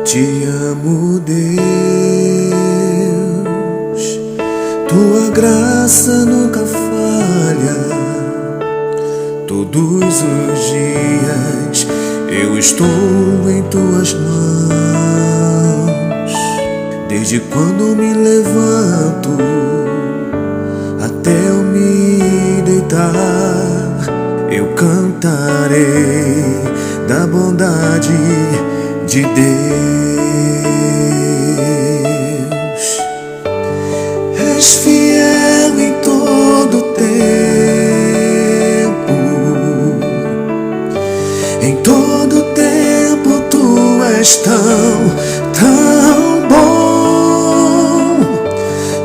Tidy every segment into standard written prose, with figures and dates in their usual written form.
Te amo, Deus, tua graça nunca falha. Todos os dias eu estou em tuas mãos. Desde quando me levanto até eu me deitar, eu cantarei da bondade de Deus. És fiel em todo tempo, em todo tempo tu és tão bom.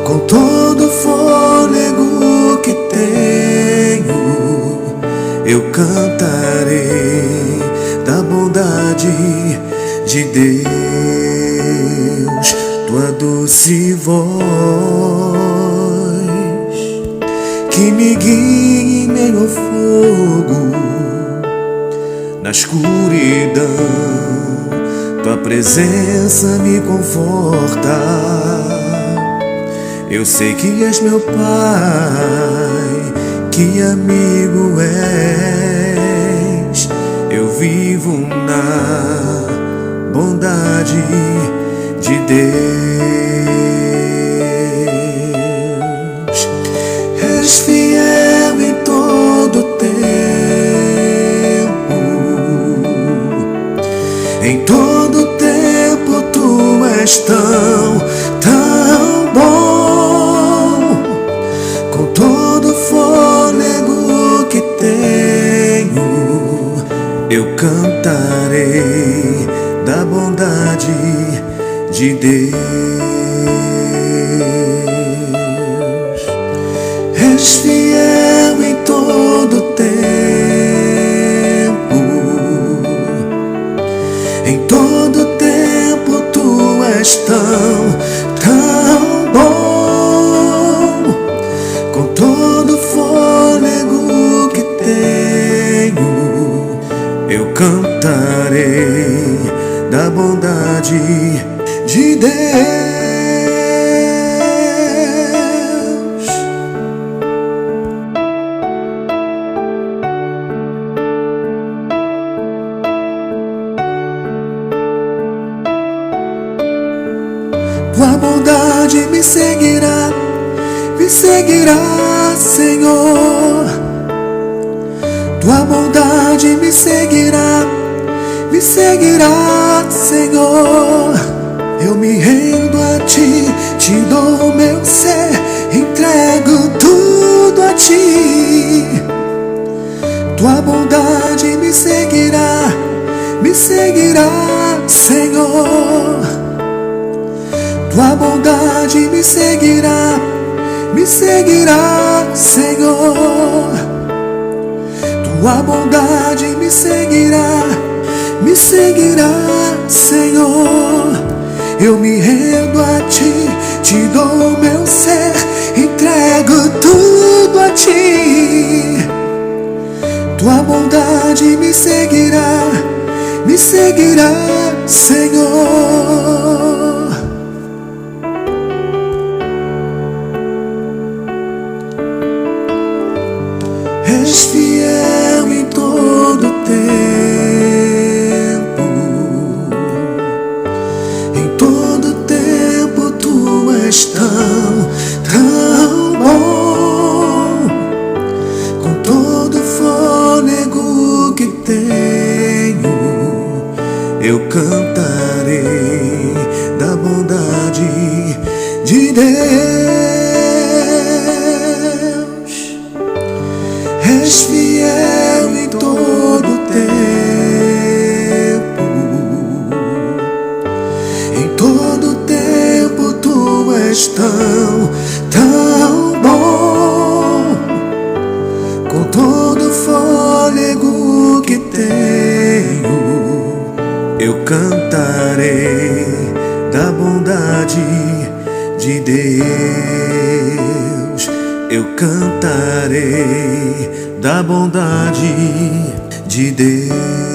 Com todo fôlego que tenho, eu cantarei da bondade de Deus. Tua doce voz que me guia em meio ao fogo, na escuridão tua presença me conforta. Eu sei que és meu Pai, que amigo és. Eu vivo na bondade de Deus. És fiel em todo tempo, em todo tempo tu és tão bom. Com todo fôlego que tenho, eu cantarei da bondade de Deus. És fiel em todo tempo, em todo tempo tu és tão bom. Com todo fôlego que tenho, eu cantarei da bondade de Deus. Tua bondade me seguirá, Senhor. Tua bondade me seguirá, Senhor. Eu me rendo a ti, te dou meu ser, entrego tudo a ti. Tua bondade me seguirá, Senhor. Tua bondade me seguirá, Senhor. Tua bondade me seguirá, Senhor. Eu me rendo a ti, te dou meu ser, entrego tudo a ti. Tua bondade me seguirá, Senhor. És fiel em todo tempo, em todo tempo tu és tão bom. Com todo fôlego que tenho, eu cantarei da bondade de Deus. És fiel em todo tempo, em todo tempo tu és tão bom. Com todo fôlego que tenho, eu cantarei da bondade de Deus. Eu cantarei da bondade de Deus.